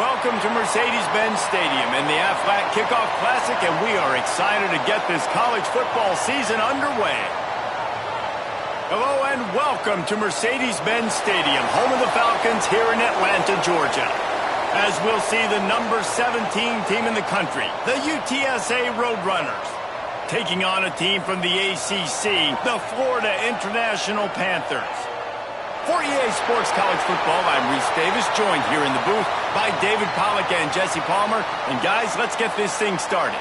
Welcome to Mercedes-Benz Stadium and the Aflac Kickoff Classic, and we are excited to get this college football season underway. Hello and welcome to Mercedes-Benz Stadium, home of the Falcons here in Atlanta, Georgia. As we'll see the number 17 team in the country, the UTSA Roadrunners, taking on a team from the ACC, the Florida International Panthers. For EA Sports College Football, I'm Reese Davis, joined here in the booth by David Pollack and Jesse Palmer. And guys, let's get this thing started.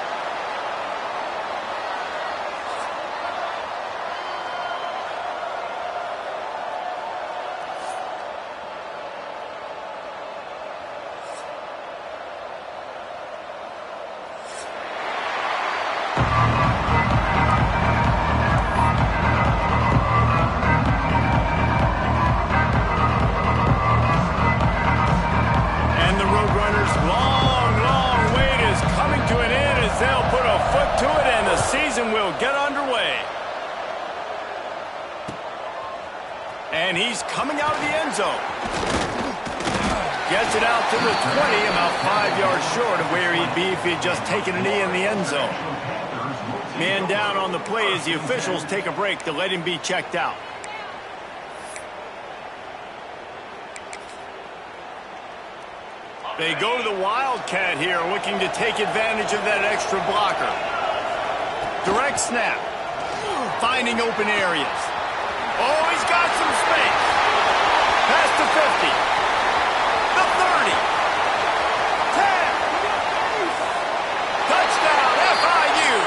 And he's coming out of the end zone. Gets it out to the 20, about 5 yards short of where he'd be if he'd just taken a knee in the end zone. Man down on the play as the officials take a break to let him be checked out. They go to the Wildcat here, looking to take advantage of that extra blocker. Direct snap. Finding open areas. Oh, he's got some space. Pass to 50. The 30. 10. Touchdown, FIU.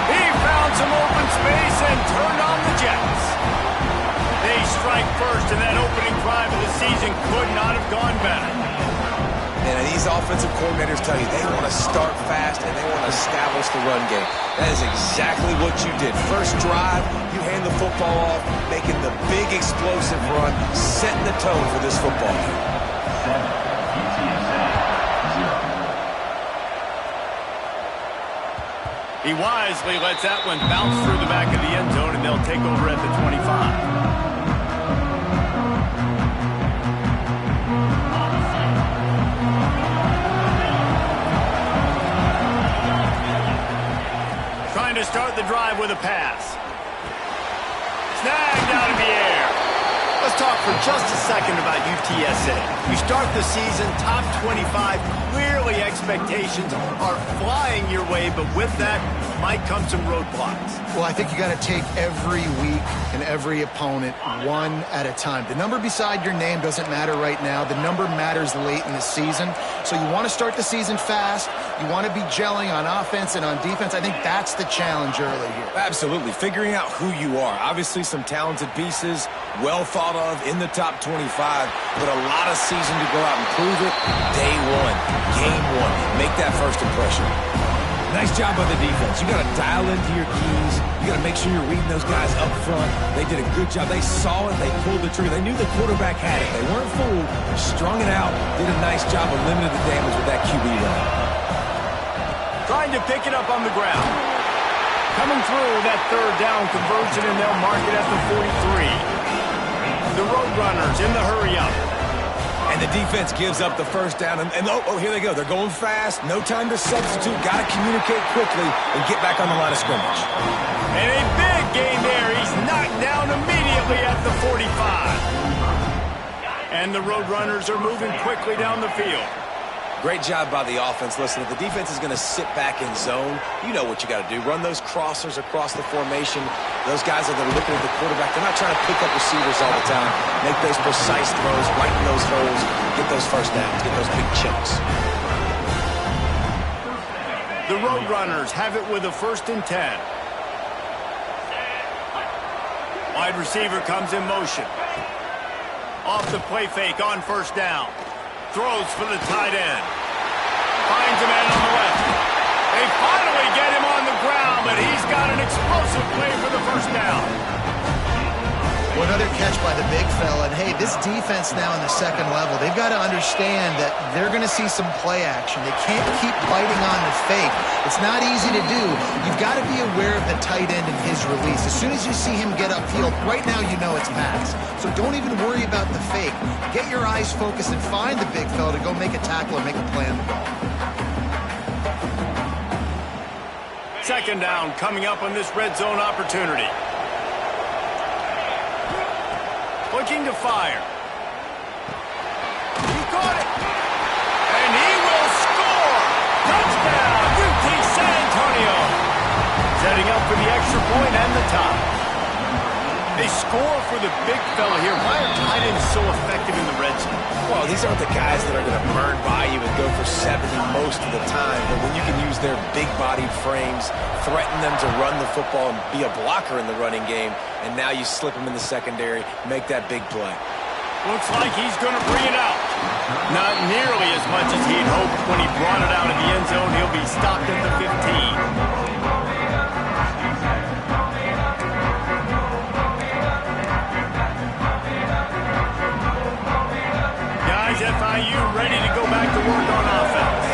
He found some open space and turned on the Jets. They strike first, and that opening drive of the season could not have gone better. And these offensive coordinators tell you they want to start fast and they want to establish the run game. That is exactly what you did. First drive, you hand the football off, making the big explosive run, setting the tone for this football game. He wisely lets that one bounce through the back of the end zone, and they'll take over at the 25. To start the drive with a pass. Snagged out of the air. Let's talk for just a second about UTSA. You start the season top 25. Clearly expectations are flying your way, but with that might come some roadblocks. Well, I think you got to take every week and every opponent one at a time. The number beside your name doesn't matter right now. The number matters late in the season. So you want to start the season fast. You want to be gelling on offense and on defense. I think that's the challenge early here. Absolutely. Figuring out who you are. Obviously some talented pieces, well thought of in the top 25, but a lot of season to go out and prove it. Day one, game one. Make that first impression. Nice job by the defense. You got to dial into your keys. You got to make sure you're reading those guys up front. They did a good job. They saw it. They pulled the trigger. They knew the quarterback had it. They weren't fooled. Strung it out. Did a nice job of limiting the damage with that QB run. Trying to pick it up on the ground. Coming through that third down conversion, and they'll mark it at the 43. The Roadrunners in the hurry-up. And the defense gives up the first down. And oh, here they go. They're going fast. No time to substitute. Got to communicate quickly and get back on the line of scrimmage. And a big gain there. He's knocked down immediately at the 45. And the Roadrunners are moving quickly down the field. Great job by the offense. Listen, if the defense is going to sit back in zone, you know what you got to do. Run those crossers across the formation. Those guys that are looking at the quarterback, they're not trying to pick up receivers all the time. Make those precise throws, right in those holes, get those first downs, get those big chunks. The Roadrunners have it with a 1st and 10. Wide receiver comes in motion. Off the play fake on 1st down. Throws for the tight end. Finds a man on the left. They finally get him on the ground, but he's got an explosive play for the 1st down. Well, another catch by the big fella. And, hey, this defense now in the second level, they've got to understand that they're going to see some play action. They can't keep biting on the fake. It's not easy to do. You've got to be aware of the tight end and his release. As soon as you see him get upfield, right now you know it's pass. So don't even worry about the fake. Get your eyes focused and find the big fella to go make a tackle or make a play on the ball. Second down coming up on this red zone opportunity. Looking to fire. He caught it. And he will score. Touchdown, UT San Antonio. Setting up for the extra point and the tie. They score for the big fella here. Why are tight ends so effective in the red zone? Well, these aren't the guys that are going to burn by you and go for 70 most of the time. But when you can use their big-bodied frames, threaten them to run the football and be a blocker in the running game, and now you slip them in the secondary, make that big play. Looks like he's going to bring it out. Not nearly as much as he'd hoped when he brought it out of the end zone. He'll be stopped at the 15. FIU ready to go back to work on offense.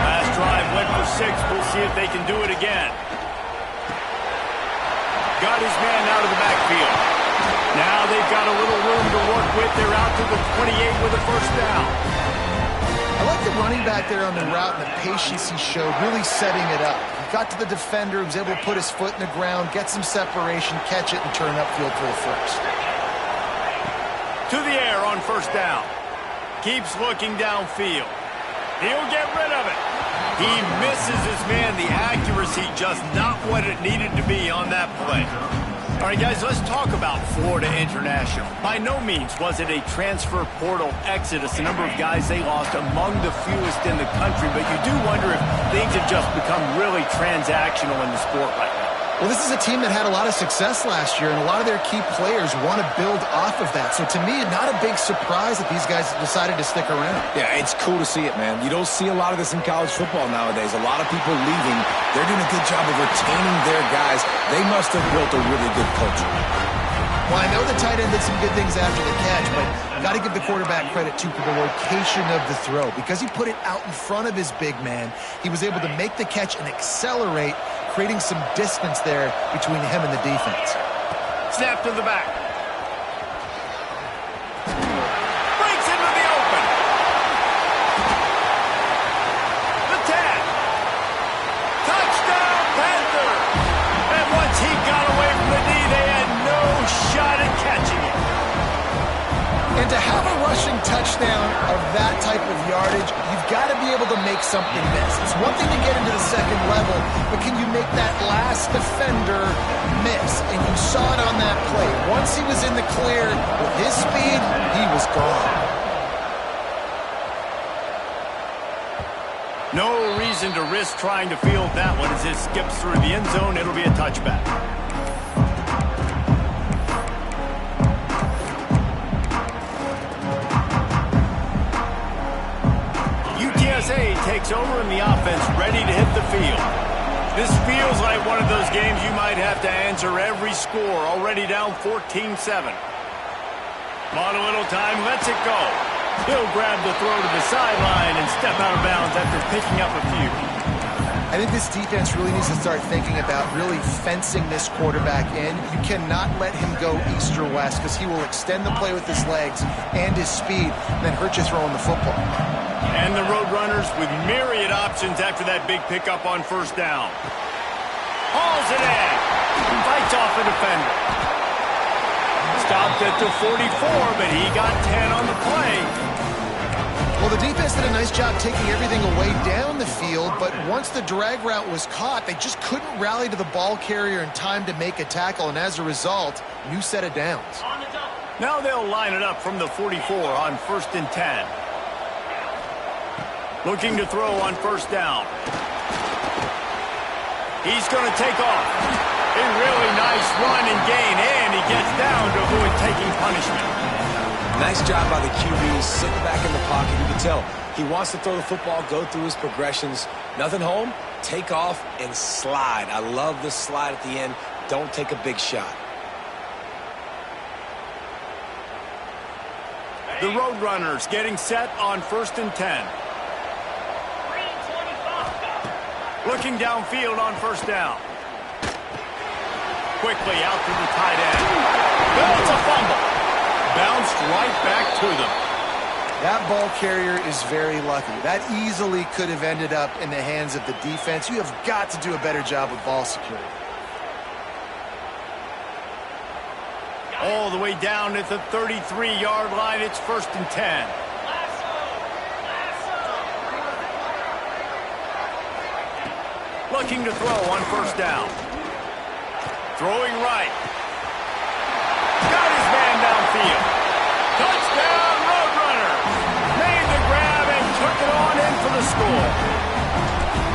Last drive went for 6. We'll see if they can do it again. Got his man out of the backfield. Now they've got a little room to work with. They're out to the 28 with a first down. I like the running back there on the route and the patience he showed, really setting it up. He got to the defender, was able to put his foot in the ground, get some separation, catch it, and turn upfield for the first. To the air on first down. Keeps looking downfield. He'll get rid of it. He misses his man. The accuracy just not what it needed to be on that play. All right, guys, let's talk about Florida International. By no means was it a transfer portal exodus. The number of guys they lost among the fewest in the country, but you do wonder if things have just become really transactional in the sport right now. Well, this is a team that had a lot of success last year, and a lot of their key players want to build off of that. So to me, not a big surprise that these guys decided to stick around. Yeah, it's cool to see it, man. You don't see a lot of this in college football nowadays. A lot of people leaving. They're doing a good job of retaining their guys. They must have built a really good culture. Well, I know the tight end did some good things after the catch, but got to give the quarterback credit, too, for the location of the throw. Because he put it out in front of his big man, he was able to make the catch and accelerate, creating some distance there between him and the defense. Snap to the back. Breaks into the open. The tag. Touchdown, Panther. And once he got away from the knee, they had no shot at catching it. And to have a rushing touchdown of that type of yardage, you've got to be able to make something miss. It's one thing to get into the second level, but can you make that last defender miss? And you saw it on that play. Once he was in the clear with his speed, he was gone. No reason to risk trying to field that one. As it skips through the end zone, it'll be a touchback. UTSA takes over in the offense, ready to hit the field. This feels like one of those games you might have to answer every score. Already down 14-7. Bought a little time, lets it go. He'll grab the throw to the sideline and step out of bounds after picking up a few. I think this defense really needs to start thinking about really fencing this quarterback in. You cannot let him go east or west because he will extend the play with his legs and his speed and then hurt you throwing the football. And the Roadrunners with myriad options after that big pickup on first down. Hauls it in. Fights off a defender. Stopped at the 44, but he got 10 on the play. Well, the defense did a nice job taking everything away down the field, but once the drag route was caught, they just couldn't rally to the ball carrier in time to make a tackle, and as a result, new set of downs. Now they'll line it up from the 44 on 1st and 10. Looking to throw on first down. He's going to take off. A really nice run and gain, and he gets down to avoid taking punishment. Nice job by the QB, sitting back in the pocket. You can tell he wants to throw the football, go through his progressions. Nothing home, take off, and slide. I love the slide at the end. Don't take a big shot. The Roadrunners getting set on 1st and 10. Looking downfield on 1st down. Quickly out to the tight end. Well, it's a fumble. Bounced right back to them. That ball carrier is very lucky. That easily could have ended up in the hands of the defense. You have got to do a better job with ball security. All the way down at the 33-yard line. It's 1st and 10. Looking to throw on 1st down. Throwing right. Got his man downfield. Touchdown, Roadrunners. Made the grab and took it on in for the score.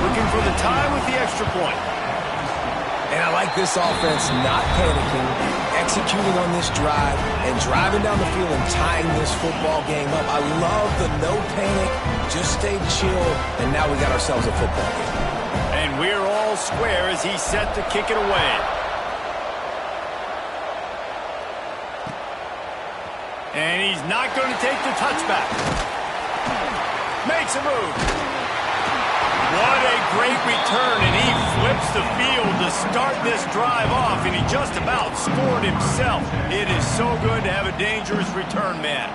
Looking for the time with the extra point. And I like this offense not panicking, executing on this drive, and driving down the field and tying this football game up. I love the no panic, just stay chill, and now we got ourselves a football game. And we're all square as he's set to kick it away. And he's not going to take the touchback. Makes a move. What a great return, and he flips the field to start this drive off, and he just about scored himself. It is so good to have a dangerous return man.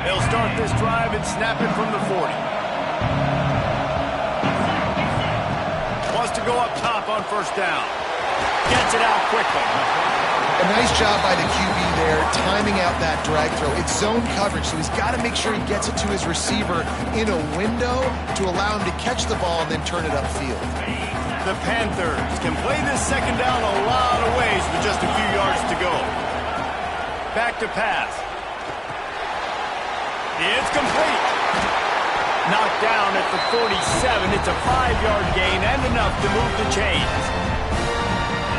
They'll start this drive and snap it from the 40. Wants to go up top on 1st down. Gets it out quickly. A nice job by the QB there, timing out that drag throw. It's zone coverage, so he's got to make sure he gets it to his receiver in a window to allow him to catch the ball and then turn it upfield. The Panthers can play this 2nd down a lot of ways with just a few yards to go. Back to pass. It's complete. Knocked down at the 47. It's a 5-yard gain and enough to move the chains.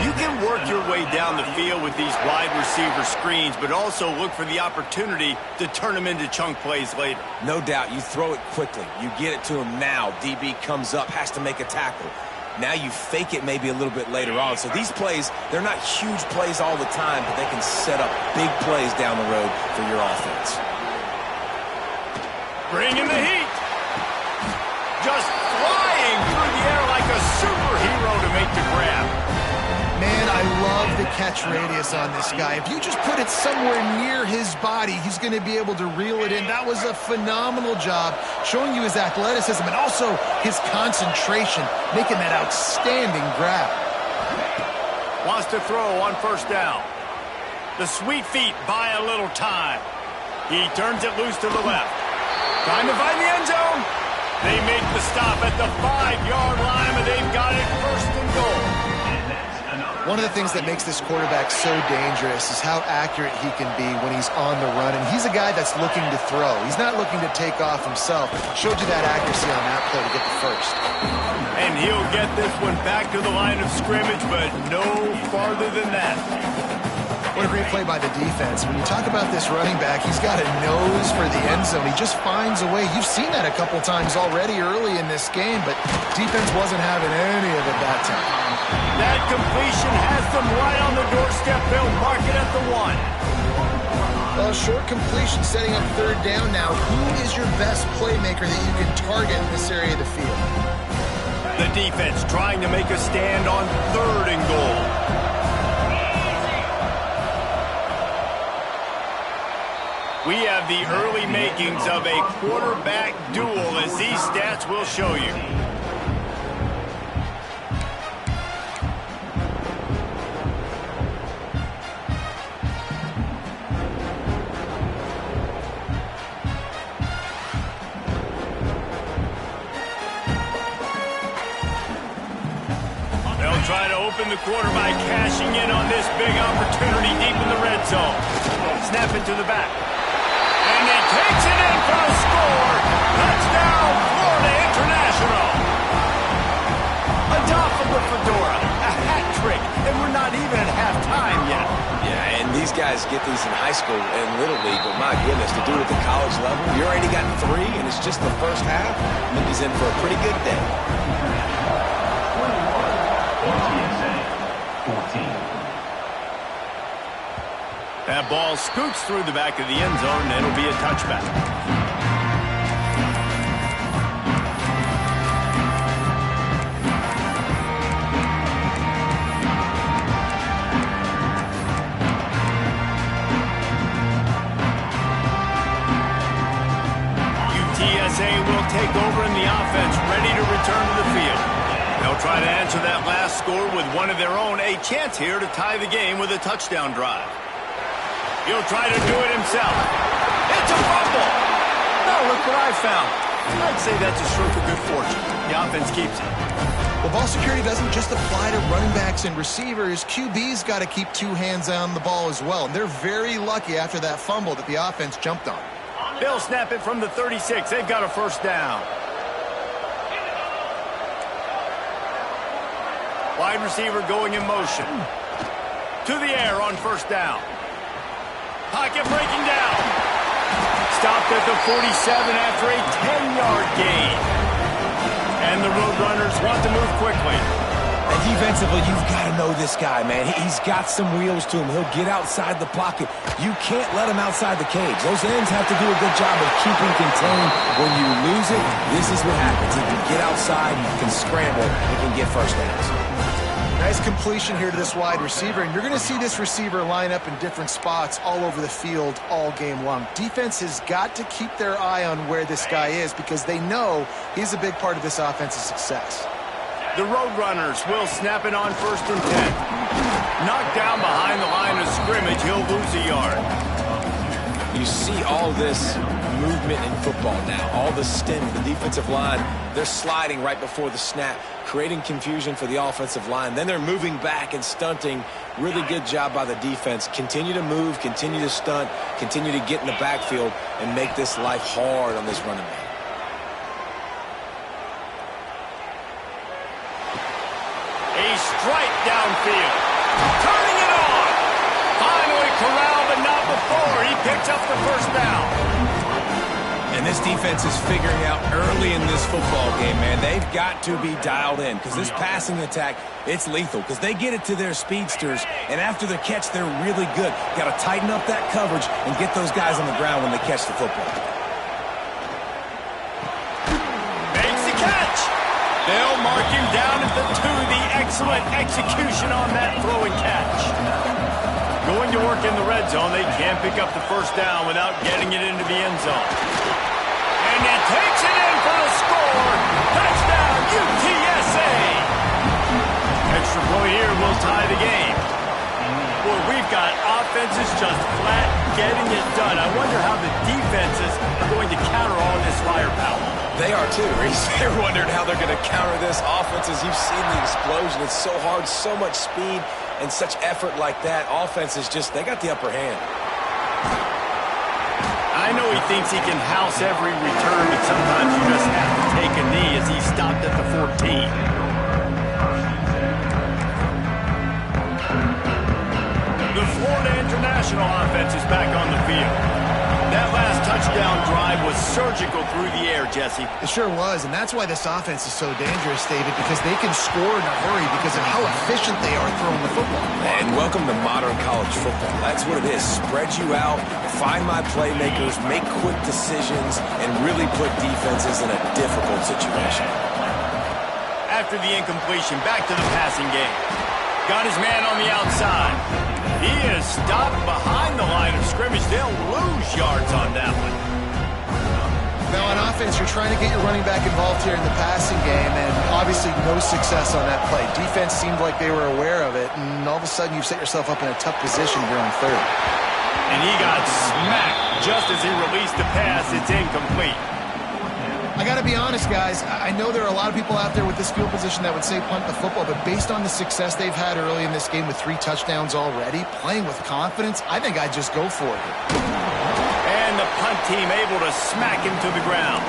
You can work your way down the field with these wide receiver screens, but also look for the opportunity to turn them into chunk plays later. No doubt, you throw it quickly. You get it to him now. DB comes up, has to make a tackle. Now you fake it maybe a little bit later on. So these plays, they're not huge plays all the time, but they can set up big plays down the road for your offense. Bringing the heat. Just flying through the air like a superhero to make the grab. Man, I love the catch radius on this guy. If you just put it somewhere near his body, he's going to be able to reel it in. That was a phenomenal job, showing you his athleticism and also his concentration, making that outstanding grab. Wants to throw on 1st down. The sweet feet buy a little time. He turns it loose to the left. Trying to find the end zone. They make the stop at the 5-yard line, but they've got it 1st and goal. One of the things that makes this quarterback so dangerous is how accurate he can be when he's on the run. And he's a guy that's looking to throw. He's not looking to take off himself. Showed you that accuracy on that play to get the 1st. And he'll get this one back to the line of scrimmage, but no farther than that. What a great play by the defense. When you talk about this running back, he's got a nose for the end zone. He just finds a way. You've seen that a couple times already early in this game, but defense wasn't having any of it that time. That completion has them right on the doorstep. They'll mark it at the 1. Well, short completion setting up 3rd down now. Who is your best playmaker that you can target in this area of the field? The defense trying to make a stand on 3rd and goal. We have the early makings of a quarterback duel, as these stats will show you. They'll try to open the quarter by cashing in on this big opportunity deep in the red zone. Snap it to the back. And he takes it in for a score. Touchdown, Florida International. Atop of the fedora, a hat trick, and we're not even at halftime yet. Yeah, and these guys get these in high school and Little League, but my goodness, to do it at the college level, you already got 3, and it's just the first half. I think he's in for a pretty good day. 14. That ball scoots through the back of the end zone, and it'll be a touchback. UTSA will take over in the offense, ready to return to the field. They'll try to answer that last score with one of their own, a chance here to tie the game with a touchdown drive. He'll try to do it himself. It's a fumble! Oh, look what I found. I'd say that's a stroke of good fortune. The offense keeps it. Well, ball security doesn't just apply to running backs and receivers. QB's got to keep two hands on the ball as well. And they're very lucky after that fumble that the offense jumped on. They'll snap it from the 36. They've got a first down. Wide receiver going in motion. To the air on first down. Pocket breaking down. Stopped at the 47 after a 10-yard gain. And the Roadrunners want to move quickly. And defensively, you've got to know this guy, man. He's got some wheels to him. He'll get outside the pocket. You can't let him outside the cage. Those ends have to do a good job of keeping contained. When you lose it, this is what happens. He can get outside, he can scramble, he can get first downs. Nice completion here to this wide receiver, and you're going to see this receiver line up in different spots all over the field all game long. Defense has got to keep their eye on where this guy is because they know he's a big part of this offense's success. The Roadrunners will snap it on first and 10. Knocked down behind the line of scrimmage, he'll lose a yard. You see all this movement in football now, all the stem, the defensive line, they're sliding right before the snap, creating confusion for the offensive line. Then they're moving back and stunting. Really good job by the defense. Continue to move, continue to stunt, continue to get in the backfield and make this life hard on this running back. A strike downfield. Turning it on. Finally corralled, but not before. He picks up the first down. And this defense is figuring out early in this football game, man, they've got to be dialed in because this passing attack, it's lethal because they get it to their speedsters, and after the catch, they're really good. Got to tighten up that coverage and get those guys on the ground when they catch the football. Makes the catch. They'll mark him down at the 2. The excellent execution on that throw and catch. Going to work in the red zone. They can't pick up the first down without getting it into the end zone. And he takes it in for the score. Touchdown, UTSA. Extra point here will tie the game. Boy, we've got offenses just flat getting it done. I wonder how the defenses are going to counter all this firepower. They are too, Reese. They're wondering how they're going to counter this offense. As you've seen the explosion, it's so hard, so much speed, and such effort like that. Offense is just, they got the upper hand. I know he thinks he can house every return, but sometimes you just have to take a knee as he stopped at the 14. The Florida International offense is back on the field. That last touchdown drive was surgical through the air, Jesse. It sure was, and that's why this offense is so dangerous, David, because they can score in a hurry because of how efficient they are throwing the football. And welcome to modern college football. That's what it is. Spread you out, find my playmakers, make quick decisions, and really put defenses in a difficult situation. After the incompletion, back to the passing game. Got his man on the outside. He is stopped behind the line of scrimmage. They'll lose yards on that one. Now, on offense, you're trying to get your running back involved here in the passing game, and obviously no success on that play. Defense seemed like they were aware of it, and all of a sudden you've set yourself up in a tough position here on third. And he got smacked just as he released the pass. It's incomplete. I got to be honest, guys. I know there are a lot of people out there with this field position that would say punt the football, but based on the success they've had early in this game with 3 touchdowns already, playing with confidence, I think I'd just go for it. And the punt team able to smack him to the ground.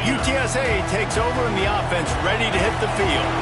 UTSA takes over and the offense ready to hit the field.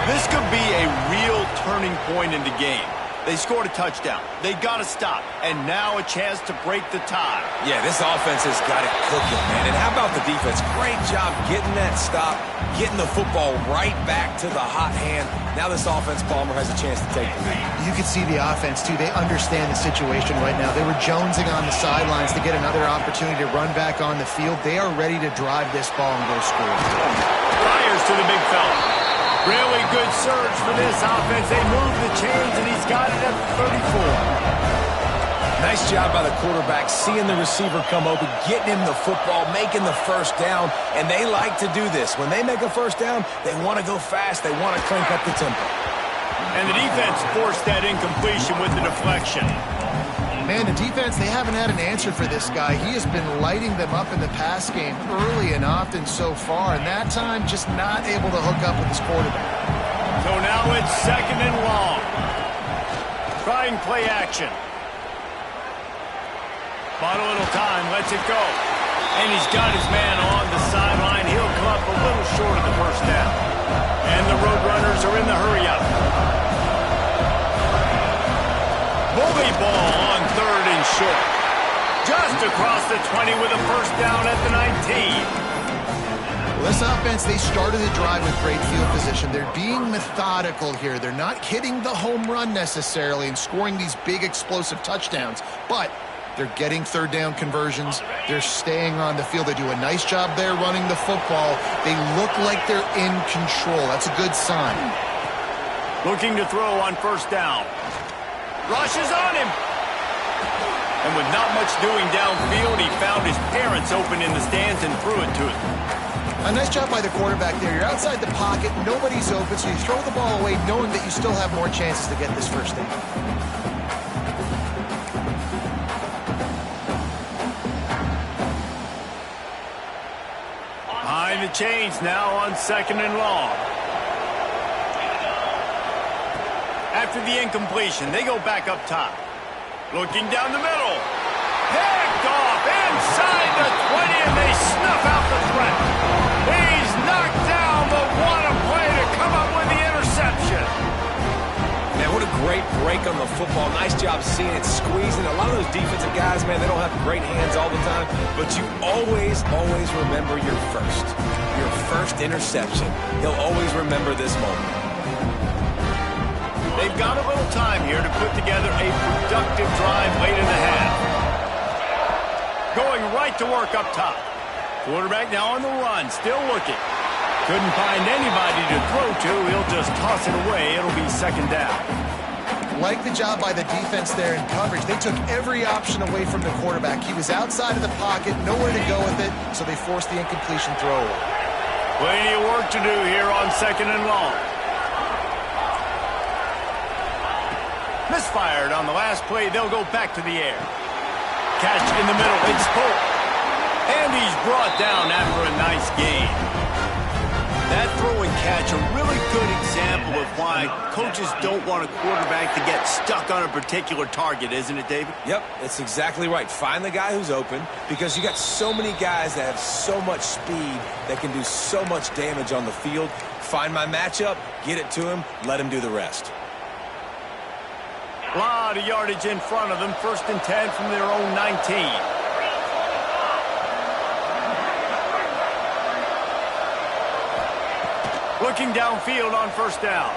This could be a real turning point in the game. They scored a touchdown. They got to stop. And now a chance to break the tie. Yeah, this offense has got it cooking, man. And how about the defense? Great job getting that stop, getting the football right back to the hot hand. Now this offense, Palmer, has a chance to take the lead. You can see the offense, too. They understand the situation right now. They were jonesing on the sidelines to get another opportunity to run back on the field. They are ready to drive this ball and go score. Fires to the big fella. Really good surge for this offense. They move the chains, and he's got it at 34. Nice job by the quarterback, seeing the receiver come open, getting him the football, making the first down, and they like to do this. When they make a first down, they want to go fast. They want to crank up the tempo. And the defense forced that incompletion with the deflection. Man, the defense, they haven't had an answer for this guy. He has been lighting them up in the pass game early and often so far, and that time just not able to hook up with his quarterback. So now it's 2nd and long. Trying play action. Bought a little time, lets it go. And he's got his man on the sideline. He'll come up a little short of the first down. And the Roadrunners are in the hurry-up. Bully ball on 3rd and short. Just across the 20 with a first down at the 19. Well, this offense, they started the drive with great field position. They're being methodical here. They're not hitting the home run necessarily and scoring these big explosive touchdowns, but they're getting 3rd down conversions. They're staying on the field. They do a nice job there running the football. They look like they're in control. That's a good sign. Looking to throw on first down. Rushes on him. And with not much doing downfield, he found his parents open in the stands and threw it to him. A nice job by the quarterback there. You're outside the pocket, nobody's open, so you throw the ball away knowing that you still have more chances to get this first down. Behind the chains now on 2nd and long. After the incompletion, they go back up top. Looking down the middle. Picked off inside the 20, and they snuff out the threat. He's knocked down, but what a play to come up with the interception. Man, what a great break on the football. Nice job seeing it, squeezing. A lot of those defensive guys, man, they don't have great hands all the time, but you always remember your first interception. He'll always remember this moment. They've got a little time here to put together a productive drive late in the half. Going right to work up top. Quarterback now on the run, still looking. Couldn't find anybody to throw to. He'll just toss it away. It'll be 2nd down. Like the job by the defense there in coverage. They took every option away from the quarterback. He was outside of the pocket, nowhere to go with it, so they forced the incompletion throw away. Plenty of work to do here on 2nd and long. Misfired on the last play. They'll go back to the air. Catch in the middle. It's Polk. And he's brought down after a nice gain. That throw and catch, a really good example of why coaches don't want a quarterback to get stuck on a particular target, isn't it, David? Yep, that's exactly right. Find the guy who's open, because you got so many guys that have so much speed that can do so much damage on the field. Find my matchup, get it to him, let him do the rest. A lot of yardage in front of them. 1st and 10 from their own 19. Looking downfield on first down.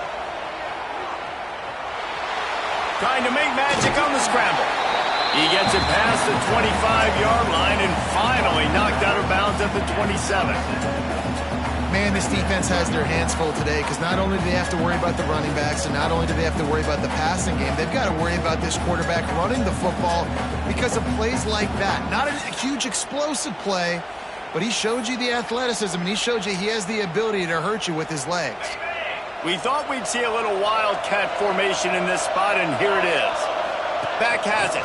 Trying to make magic on the scramble. He gets it past the 25-yard line and finally knocked out of bounds at the 27. Man, this defense has their hands full today because not only do they have to worry about the running backs and not only do they have to worry about the passing game, they've got to worry about this quarterback running the football because of plays like that. Not a huge explosive play, but he showed you the athleticism and he showed you he has the ability to hurt you with his legs. We thought we'd see a little wildcat formation in this spot, and here it is. Back has it.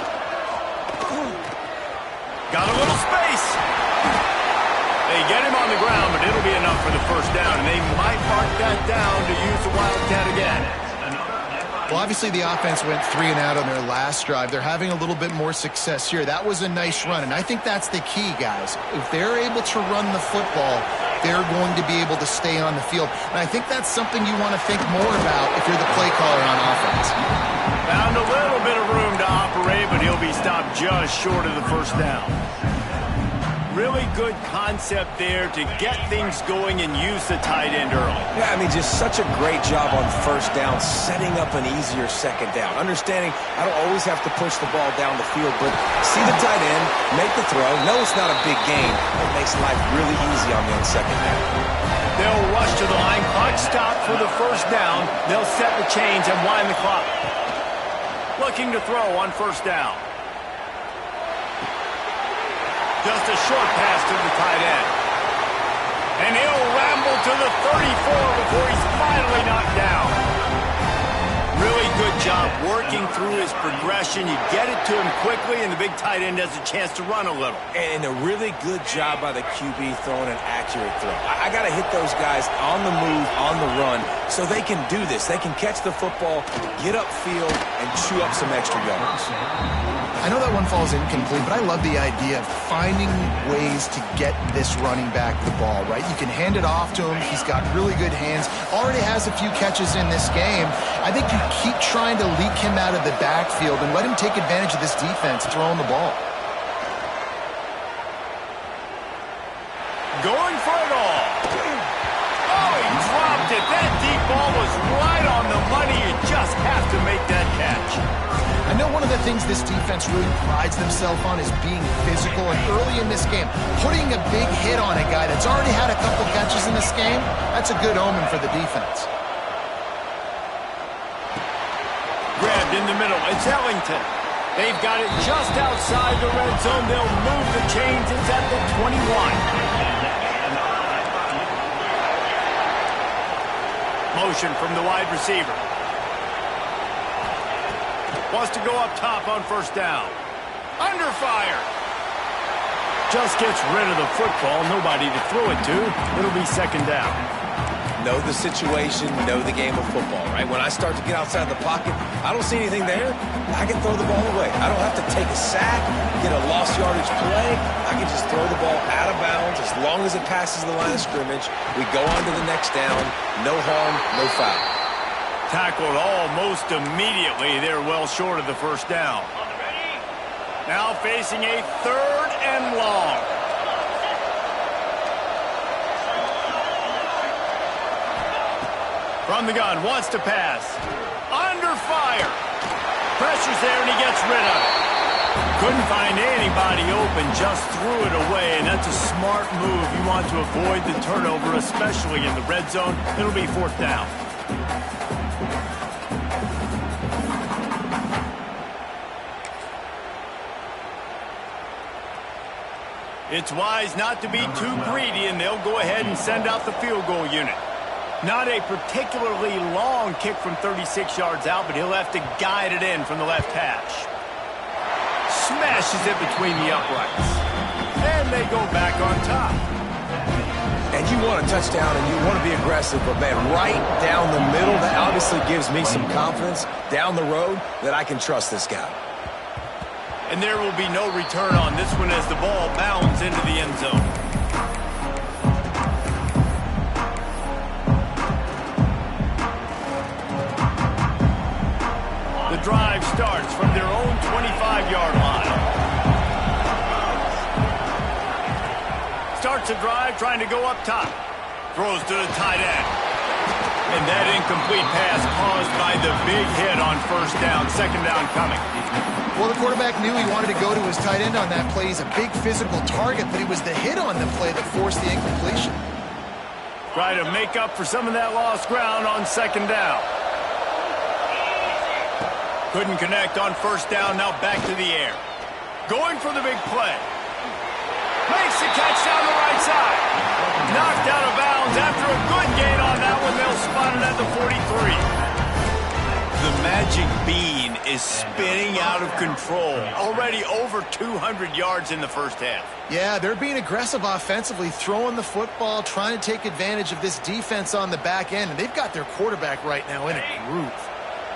Got a little space. They get him on the ground, but it'll be enough for the first down, and they might mark that down to use the wildcat again. Well, obviously the offense went 3 and out on their last drive. They're having a little bit more success here. That was a nice run, and I think that's the key, guys. If they're able to run the football, they're going to be able to stay on the field. And I think that's something you want to think more about if you're the play caller on offense. Found a little bit of room to operate, but he'll be stopped just short of the first down. Really good concept there to get things going and use the tight end early. Yeah, I mean, just such a great job on first down, setting up an easier second down. Understanding I don't always have to push the ball down the field, but see the tight end, make the throw. No, it's not a big gain. It makes life really easy on me on second down. They'll rush to the line. Clock stop for the first down. They'll set the chains and wind the clock. Looking to throw on first down. Just a short pass to the tight end. And he'll ramble to the 34 before he's finally knocked down. Really good job working through his progression. You get it to him quickly, and the big tight end has a chance to run a little. And a really good job by the QB throwing an accurate throw. I got to hit those guys on the move, on the run, so they can do this. They can catch the football, get upfield, and chew up some extra yards. I know that one falls incomplete, but I love the idea of finding ways to get this running back the ball, right? You can hand it off to him. He's got really good hands. Already has a few catches in this game. I think you keep trying to leak him out of the backfield and let him take advantage of this defense throwing the ball. Going for it all. Oh, he dropped it. That deep ball was right on the money. You just have to make that catch. I know one of the things this defense really prides themselves on is being physical, and early in this game, putting a big hit on a guy that's already had a couple catches in this game, that's a good omen for the defense. Grabbed in the middle. It's Ellington. They've got it just outside the red zone. They'll move the chains. It's at the 21. Motion from the wide receiver. Wants to go up top on first down. Under fire. Just gets rid of the football. Nobody to throw it to. It'll be second down. Know the situation, know the game of football, right? When I start to get outside the pocket, I don't see anything there. I can throw the ball away. I don't have to take a sack, get a lost yardage play. I can just throw the ball out of bounds as long as it passes the line of scrimmage. We go on to the next down. No harm, no foul. Tackled almost immediately. They're well short of the first down. Now facing a third and long. From the gun, wants to pass. Under fire. Pressure's there and he gets rid of it. Couldn't find anybody open, just threw it away, and that's a smart move. You want to avoid the turnover, especially in the red zone. It'll be fourth down. It's wise not to be too greedy, and they'll go ahead and send out the field goal unit. Not a particularly long kick from 36 yards out, but he'll have to guide it in from the left hash. Smashes it between the uprights. And they go back on top. And you want a touchdown and you want to be aggressive, but, man, right down the middle, that obviously gives me some confidence down the road that I can trust this guy. And there will be no return on this one as the ball bounds into the end zone. The drive starts from their own 25-yard line. Starts a drive trying to go up top. Throws to the tight end. And that incomplete pass caused by the big hit on first down. Second down coming. Well, the quarterback knew he wanted to go to his tight end on that play. He's a big physical target, but it was the hit on the play that forced the incompletion. Try to make up for some of that lost ground on second down. Couldn't connect on first down, now back to the air. Going for the big play. Makes the catch down the right side. Knocked out of bounds after a good gain on that one. They'll spot it at the 43. The magic bean is spinning out of control. Already over 200 yards in the first half. Yeah, they're being aggressive offensively, throwing the football, trying to take advantage of this defense on the back end. And they've got their quarterback right now in a groove.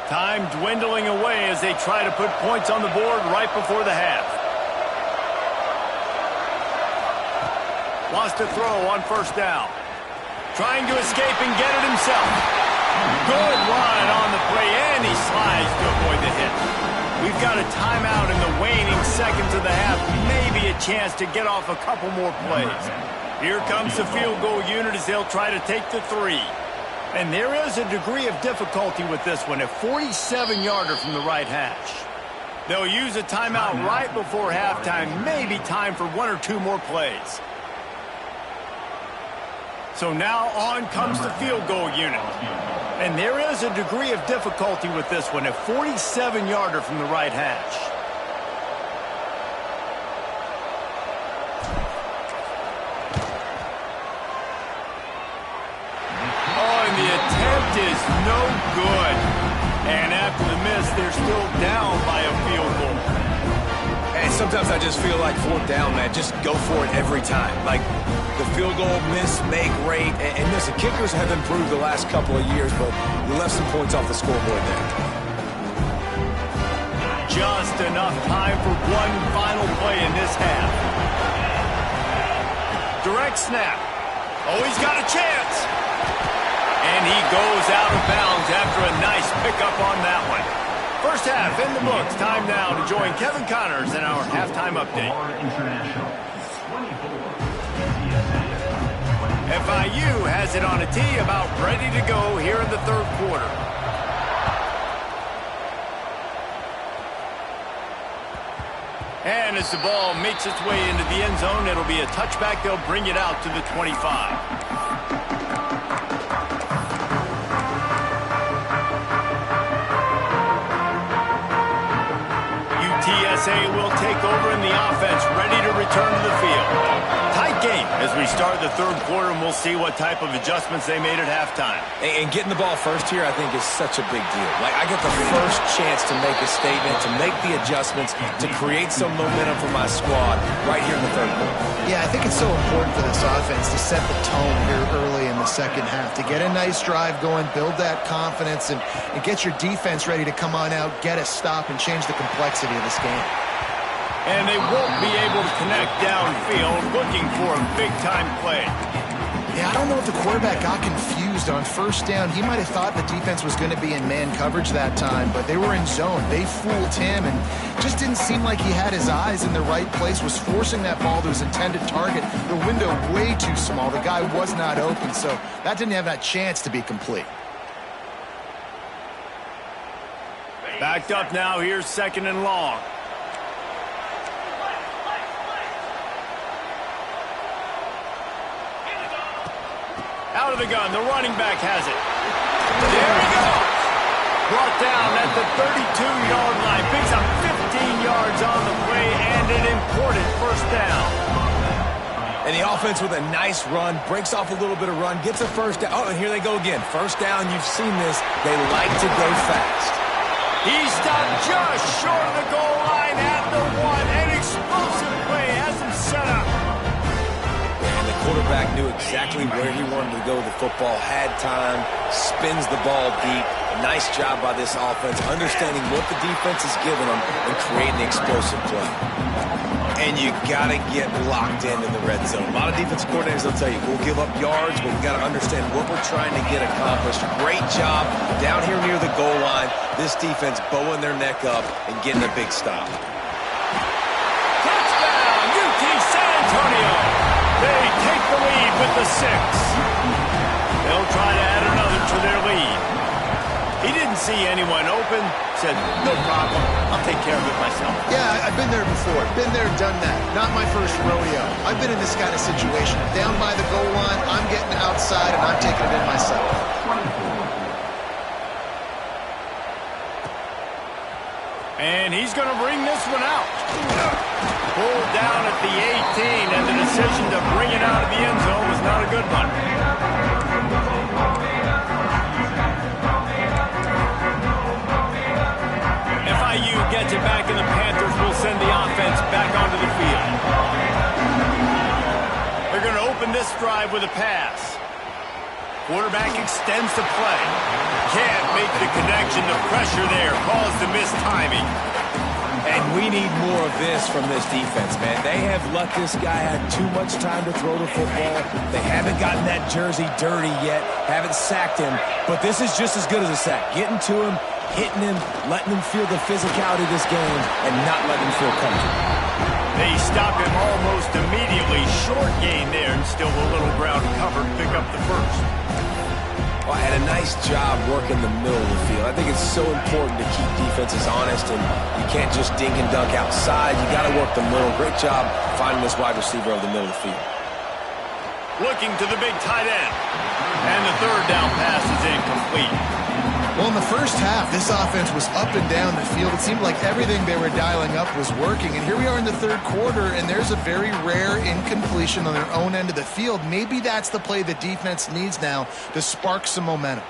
Time dwindling away as they try to put points on the board right before the half. Lost a throw on first down. Trying to escape and get it himself. Good run on the play, and he slides to avoid the hit. We've got a timeout in the waning seconds of the half. Maybe a chance to get off a couple more plays. Here comes the field goal unit as they'll try to take the 3. And there is a degree of difficulty with this one, a 47-yarder from the right hash. They'll use a timeout right before halftime, maybe time for 1 or 2 more plays. So now on comes the field goal unit. And there is a degree of difficulty with this one, a 47-yarder from the right hash. Oh, and the attempt is no good. And after the miss, they're still down by a field goal. And sometimes I just feel like 4th down, man, just go for it every time. Like, the field goal miss-make rate. And listen, kickers have improved the last couple of years, but you left some points off the scoreboard there. Just enough time for one final play in this half. Direct snap. Oh, he's got a chance. And he goes out of bounds after a nice pickup on that one. First half in the books. Time now to join Kevin Connors in our halftime update. FIU has it on a tee, about ready to go here in the 3rd quarter. And as the ball makes its way into the end zone, it'll be a touchback. They'll bring it out to the 25. UTSA will take over in the offense, ready to return to the field. Tight game as we start the 3rd quarter, and we'll see what type of adjustments they made at halftime. And getting the ball first here, I think, is such a big deal. Like, I get the first chance to make a statement, to make the adjustments, to create some momentum for my squad right here in the 3rd quarter. Yeah, I think it's so important for this offense to set the tone here early in the 2nd half, to get a nice drive going, build that confidence, and get your defense ready to come on out, get a stop, and change the complexity of this game. And they won't be able to connect downfield, looking for a big-time play. Yeah, I don't know if the quarterback got confused on first down. He might have thought the defense was going to be in man coverage that time, but they were in zone. They fooled him and just didn't seem like he had his eyes in the right place, was forcing that ball to his intended target. The window way too small. The guy was not open, so that didn't have that chance to be complete. Backed up now, here's 2nd and long. Out of the gun, the running back has it. There he goes. Brought down at the 32-yard line. Picks up 15 yards on the play and an important first down. And the offense with a nice run, breaks off a little bit of run, gets a first down. Oh, and here they go again. First down, you've seen this. They like to go fast. He stopped just short of the goal line at the 1. An explosive play has him set up. Quarterback knew exactly where he wanted to go with the football, had time, spins the ball deep. Nice job by this offense, understanding what the defense is giving them and creating the explosive play. And you got to get locked in the red zone. A lot of defensive coordinators will tell you, we'll give up yards, but we've got to understand what we're trying to get accomplished. Great job down here near the goal line. This defense bowing their neck up and getting a big stop. Touchdown, UT San Antonio. They take the lead with the 6. They'll try to add another to their lead. He didn't see anyone open. Said, no problem. I'll take care of it myself. Yeah, I've been there before. Been there, done that. Not my first rodeo. I've been in this kind of situation. Down by the goal line, I'm getting outside, and I'm taking it in myself. And he's going to bring this one out. Pulled down at the 18, and the decision to bring it out of the end zone was not a good one. FIU gets it back, and the Panthers will send the offense back onto the field. They're going to open this drive with a pass. Quarterback extends the play. Can't make the connection. The pressure there caused the missed timing. And we need more of this from this defense, man. They have let this guy have too much time to throw the football. They haven't gotten that jersey dirty yet, haven't sacked him. But this is just as good as a sack. Getting to him, hitting him, letting him feel the physicality of this game, and not letting him feel comfortable. They stop him almost immediately. Short gain there, and still a little ground covered. Pick up the first. Well, had a nice job working the middle of the field. I think it's so important to keep defenses honest, and you can't just dink and dunk outside. You got to work the middle. Great job finding this wide receiver over the middle of the field. Looking to the big tight end. And the third down pass is incomplete. Well, in the first half, this offense was up and down the field. It seemed like everything they were dialing up was working. And here we are in the third quarter, and there's a very rare incompletion on their own end of the field. Maybe that's the play the defense needs now to spark some momentum.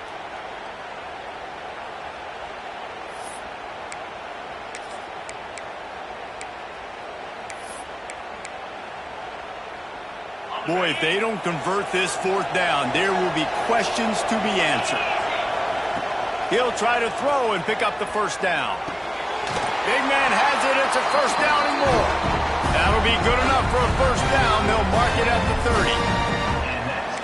Boy, if they don't convert this fourth down, there will be questions to be answered. He'll try to throw and pick up the first down. Big man has it. It's a first down and more. That'll be good enough for a first down. They'll mark it at the 30.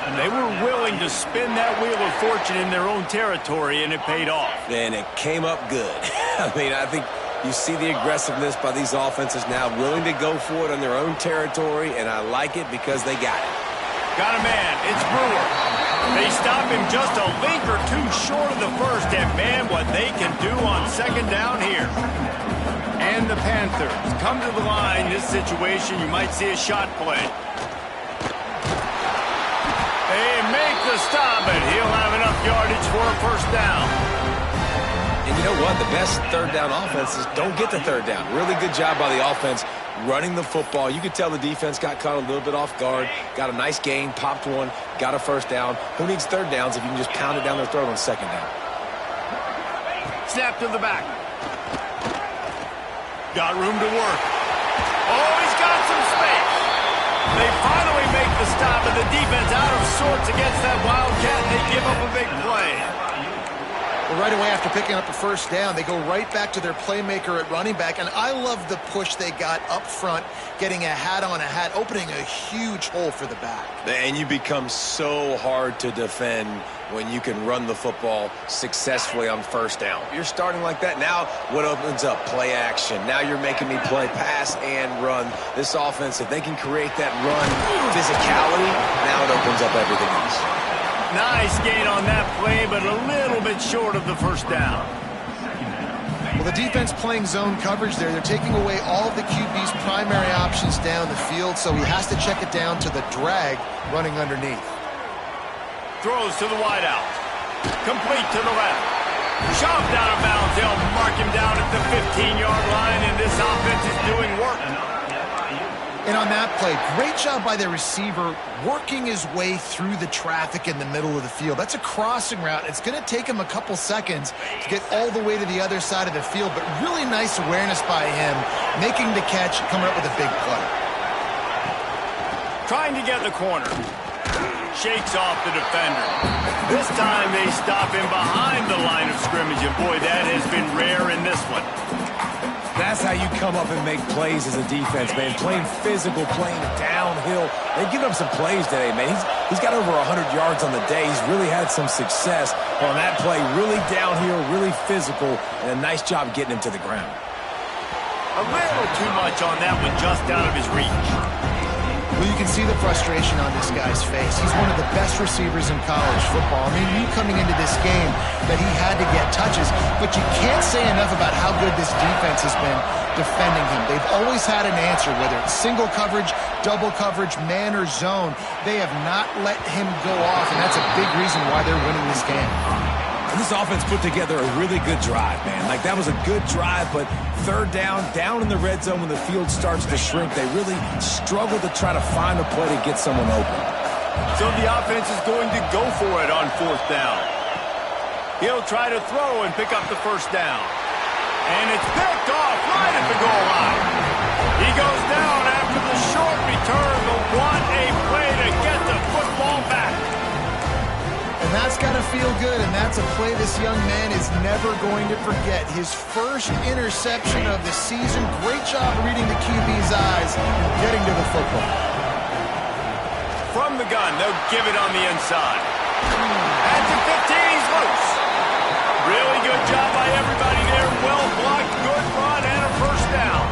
And they were willing to spin that wheel of fortune in their own territory, and it paid off. And it came up good. I mean, I think you see the aggressiveness by these offenses now, willing to go for it on their own territory, and I like it because they got it. Got a man. It's Brewer. They stop him just a link or two short of the first, and man, what they can do on second down here. And the Panthers come to the line. This situation, you might see a shot play. They make the stop, and he'll have enough yardage for a first down. And you know what? The best third down offenses don't get the third down. Really good job by the offense running the football. You could tell the defense got caught a little bit off guard, got a nice gain, popped one, got a first down. Who needs third downs if you can just pound it down their throat on second down? Snap to the back. Got room to work. Oh, he's got some space. They finally make the stop, and the defense out of sorts against that Wildcat, and they give up a big play. Well, right away after picking up a first down, they go right back to their playmaker at running back, and I love the push they got up front, getting a hat on a hat, opening a huge hole for the back. And you become so hard to defend when you can run the football successfully on first down. You're starting like that. Now what opens up? Play action. Now you're making me play pass and run. This offense, if they can create that run physicality, now it opens up everything else. Nice gain on that play, but a little bit short of the first down. Well, the defense playing zone coverage there. They're taking away all of the QB's primary options down the field, so he has to check it down to the drag running underneath. Throws to the wideout. Complete to the left. Shoved out of bounds. They'll mark him down at the 15-yard line, and this offense is doing work. And on that play, great job by the receiver working his way through the traffic in the middle of the field. That's a crossing route. It's going to take him a couple seconds to get all the way to the other side of the field, but really nice awareness by him, making the catch, coming up with a big play. Trying to get the corner. Shakes off the defender. This time they stop him behind the line of scrimmage, and boy, that has been rare in this one. That's how you come up and make plays as a defense, man. Playing physical, playing downhill. They've given up some plays today, man. He's got over 100 yards on the day. He's really had some success on that play. Really downhill, really physical, and a nice job getting him to the ground. A little too much on that one, just out of his reach. Well, you can see the frustration on this guy's face. He's one of the best receivers in college football. I mean, you coming into this game that he had to get touches, but you can't say enough about how good this defense has been defending him. They've always had an answer, whether it's single coverage, double coverage, man or zone. They have not let him go off, and that's a big reason why they're winning this game. And this offense put together a really good drive, man. Like, that was a good drive, but third down in the red zone when the field starts to shrink, they really struggle to try to find a play to get someone open. So the offense is going to go for it on fourth down. He'll try to throw and pick up the first down. And it's picked off right at the goal line. He goes down after the short return, but what a play to get the football back. And feel good, and that's a play this young man is never going to forget. His first interception of the season. Great job reading the QB's eyes and getting to the football. From the gun, they'll give it on the inside. At the 15, he's loose. Really good job by everybody there. Well blocked, good run, and a first down.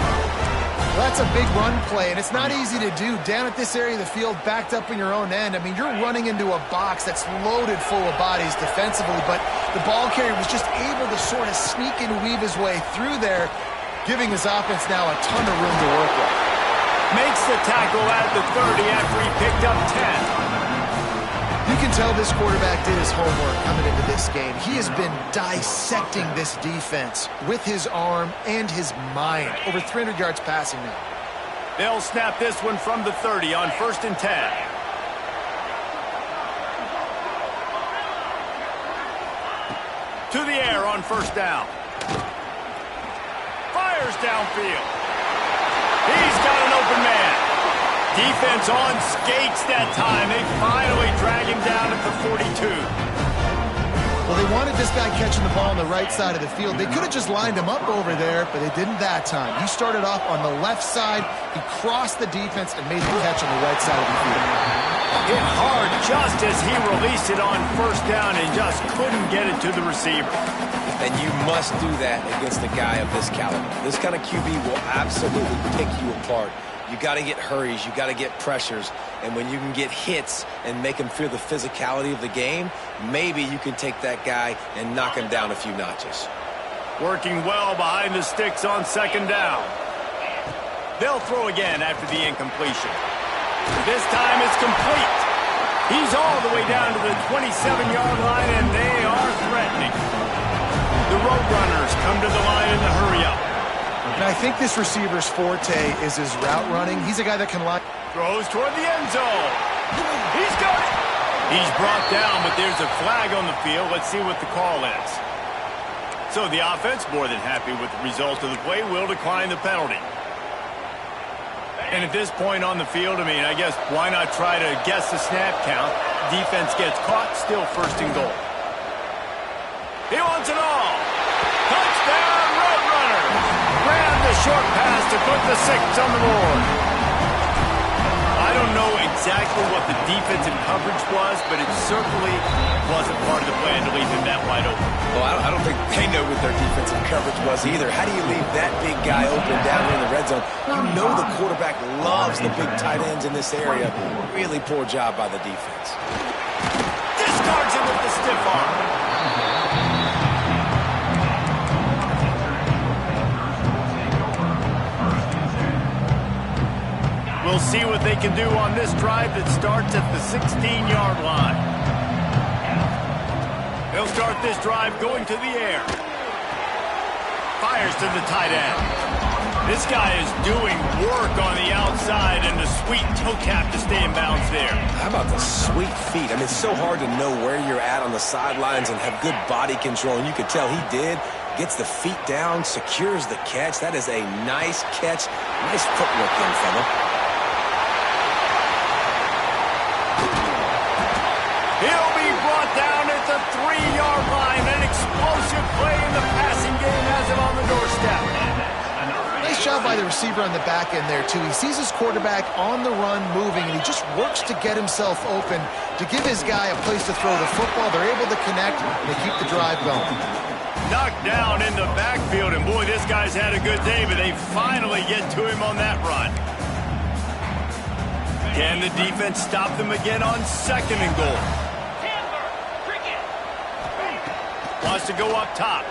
Well, that's a big run play, and it's not easy to do. Down at this area of the field, backed up in your own end. I mean, you're running into a box that's loaded full of bodies defensively, but the ball carrier was just able to sort of sneak and weave his way through there, giving his offense now a ton of room to work with. Makes the tackle at the 30 after he picked up 10. You can tell this quarterback did his homework coming into this game. He has been dissecting this defense with his arm and his mind. Over 300 yards passing now. They'll snap this one from the 30 on 1st and 10. To the air on 1st down. Fires downfield. He's got an open man. Defense on skates that time. They finally drag him down at the 42. Well, they wanted this guy catching the ball on the right side of the field. They could have just lined him up over there, but they didn't that time. He started off on the left side. He crossed the defense and made the catch on the right side of the field. Hit hard just as he released it on 1st down and just couldn't get it to the receiver. And you must do that against a guy of this caliber. This kind of QB will absolutely pick you apart. You got to get hurries, you got to get pressures, and when you can get hits and make him feel the physicality of the game, maybe you can take that guy and knock him down a few notches. Working well behind the sticks on 2nd down. They'll throw again after the incompletion. This time it's complete. He's all the way down to the 27-yard line, and they are threatening. The Roadrunners come to the line in the hurry-up. And I think this receiver's forte is his route running. He's a guy that can line. Throws toward the end zone. He's got it. He's brought down, but there's a flag on the field. Let's see what the call is. So the offense, more than happy with the result of the play, will decline the penalty. And at this point on the field, I mean, I guess why not try to guess the snap count? Defense gets caught, still 1st and goal. He wants it all. Touchdown, Roadrunners. Grab the short pass to put the 6 on the board. I don't know exactly what the defensive coverage was, but it certainly wasn't part of the plan to leave him that wide open. Well, I don't think they know what their defensive coverage was either. How do you leave that big guy open down here in the red zone? You know the quarterback loves the big tight ends in this area. Really poor job by the defense. Discards it with the stiff arm. We'll see what they can do on this drive that starts at the 16-yard line. They'll start this drive going to the air. Fires to the tight end. This guy is doing work on the outside, and the sweet toe tap to stay in bounds there. How about the sweet feet? I mean, it's so hard to know where you're at on the sidelines and have good body control, and you could tell he did. Gets the feet down, secures the catch. That is a nice catch. Nice footwork in, fella. He'll be brought down at the 3-yard line. An explosive play in the passing game has him on the doorstep. Nice job by the receiver on the back end there, too. He sees his quarterback on the run moving, and he just works to get himself open to give his guy a place to throw the football. They're able to connect, and they keep the drive going. Knocked down in the backfield, and boy, this guy's had a good day, but they finally get to him on that run. Can the defense stop them again on 2nd and goal? Wants to go up top.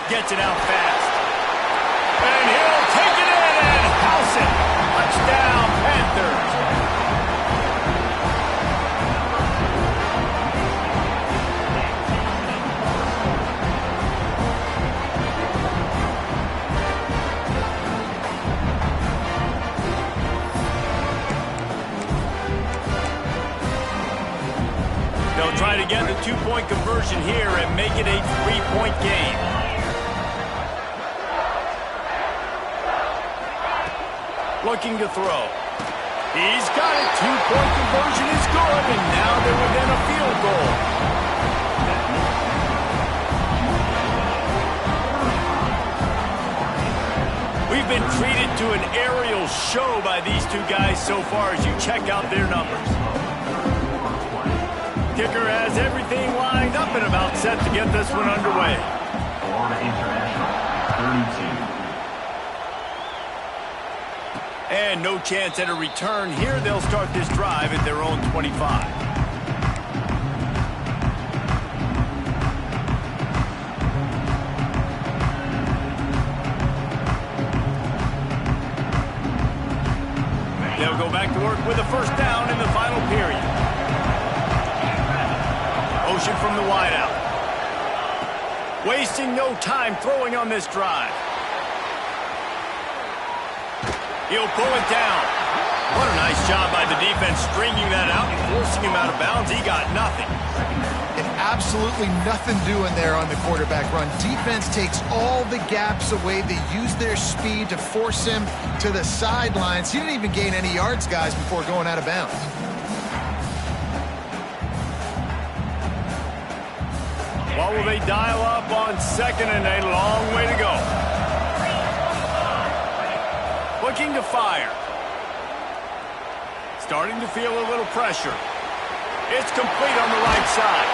Gets it out fast. And he'll take it in and house it. Touchdown, Panthers. They'll try to get the 2-point conversion here and make it a 3-point game. Looking to throw. He's got it. Two-point conversion is good, and now they're within a field goal. We've been treated to an aerial show by these two guys so far as you check out their numbers. Kicker has everything lined up and about set to get this one underway. Florida International, 32. And no chance at a return here. They'll start this drive at their own 25. They'll go back to work with a first down in the final period. Motion from the wideout. Wasting no time throwing on this drive. He'll pull it down. What a nice job by the defense stringing that out and forcing him out of bounds. He got nothing. And absolutely nothing doing there on the quarterback run. Defense takes all the gaps away. They use their speed to force him to the sidelines. He didn't even gain any yards, guys, before going out of bounds. What will they dial up on second and a long way to go? Looking to fire. Starting to feel a little pressure. It's complete on the right side.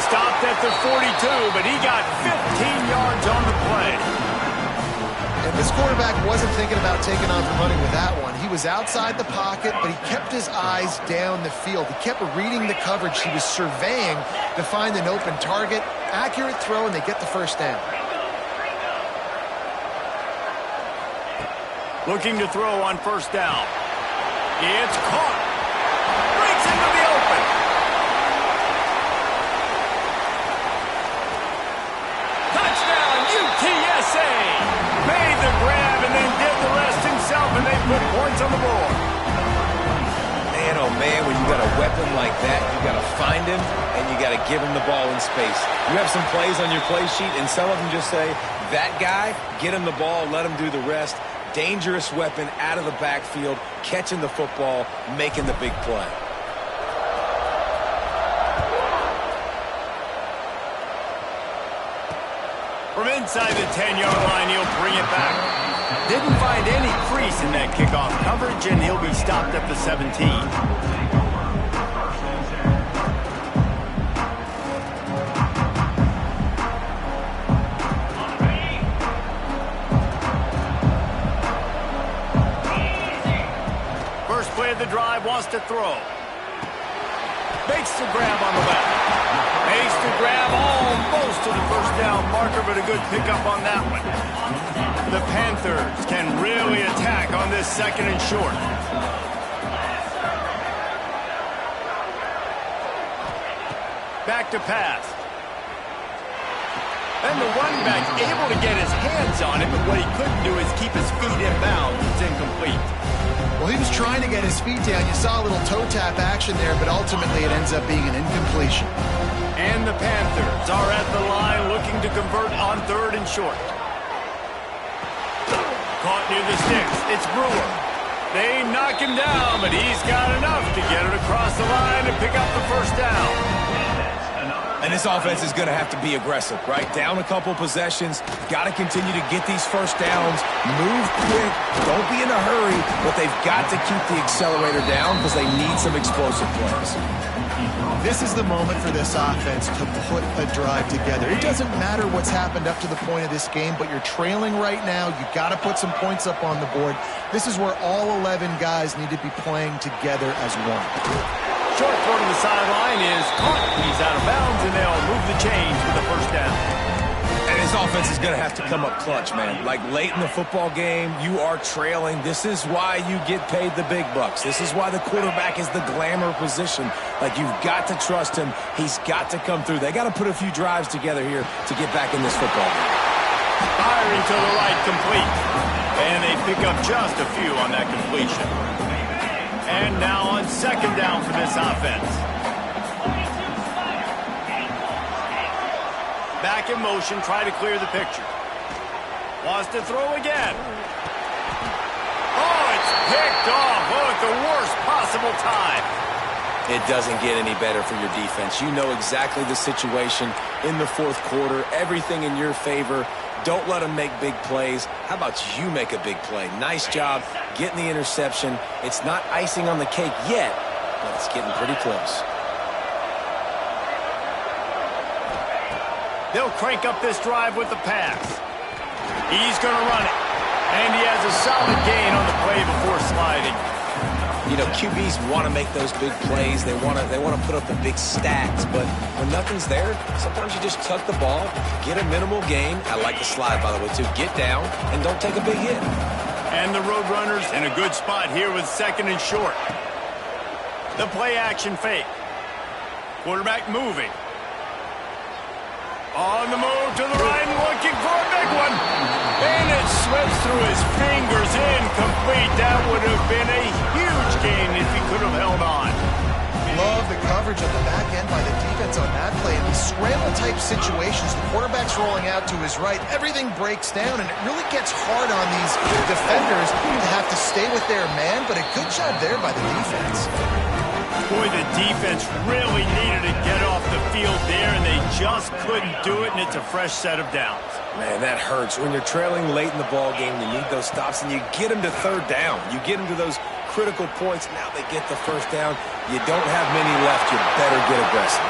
Stopped at the 42, but he got 15 yards on the play. And this quarterback wasn't thinking about taking off and running with that one. He was outside the pocket, but he kept his eyes down the field. He kept reading the coverage. He was surveying to find an open target. Accurate throw, and they get the first down. Looking to throw on first down. It's caught. Breaks into the open. Touchdown, UTSA. Made the grab and then did the rest himself, and they put points on the board. Man, oh man, when you got a weapon like that, you got to find him, and you got to give him the ball in space. You have some plays on your play sheet, and some of them just say, that guy, get him the ball, let him do the rest. Dangerous weapon out of the backfield, catching the football, making the big play. From inside the 10-yard line, he'll bring it back. Didn't find any crease in that kickoff coverage, and he'll be stopped at the 17. Play of the drive, wants to throw. Makes the grab on the left. Makes the grab almost to the first down marker, but a good pickup on that one. The Panthers can really attack on this second and short. Back to pass. And the running back able to get his hands on it, but what he couldn't do is keep his feet in bounds. It's incomplete. Well, he was trying to get his feet down. You saw a little toe tap action there, but ultimately it ends up being an incompletion. And the Panthers are at the line looking to convert on third and short. Caught near the sticks. It's Brewer. They knock him down, but he's got enough to get it across the line and pick up the first down. And this offense is going to have to be aggressive, right? Down a couple possessions. Got to continue to get these first downs. Move quick. Don't be in a hurry. But they've got to keep the accelerator down because they need some explosive plays. This is the moment for this offense to put a drive together. It doesn't matter what's happened up to the point of this game, but you're trailing right now. You've got to put some points up on the board. This is where all 11 guys need to be playing together as one. Short throw to the sideline is caught. He's out of bounds, and they'll move the chains with the first down. And his offense is going to have to come up clutch, man. Like late in the football game, you are trailing. This is why you get paid the big bucks. This is why the quarterback is the glamour position. Like, you've got to trust him. He's got to come through. They got to put a few drives together here to get back in this football game. Firing to the right, complete. And they pick up just a few on that completion. And now on second down for this offense. Back in motion, try to clear the picture. Wants to throw again. Oh, it's picked off. Oh, at the worst time. It doesn't get any better for your defense. You know exactly the situation in the fourth quarter, everything in your favor. Don't let them make big plays. How about you make a big play? Nice job getting the interception. It's not icing on the cake yet, but it's getting pretty close. They'll crank up this drive with the pass. He's going to run it. And he has a solid gain on the play before sliding. You know, QBs want to make those big plays. They want to put up the big stats. But when nothing's there, sometimes you just tuck the ball, get a minimal gain. I like the slide, by the way, too. Get down and don't take a big hit. And the Roadrunners in a good spot here with 2nd and short. The play action fake. Quarterback moving. On the move to the right and looking for a big one. And it slips through his fingers, incomplete. That would have been a huge gain if he could have held on. Love the coverage on the back end by the defense on that play. In these scramble-type situations, the quarterback's rolling out to his right. Everything breaks down, and it really gets hard on these defenders to have to stay with their man, but a good job there by the defense. Boy, the defense really needed to get off the field there, and they just couldn't do it, and it's a fresh set of downs. Man, that hurts. When you're trailing late in the ball game, you need those stops, and you get them to 3rd down. You get them to those critical points. Now they get the 1st down. You don't have many left. You better get aggressive.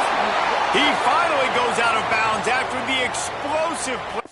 He finally goes out of bounds after the explosive play.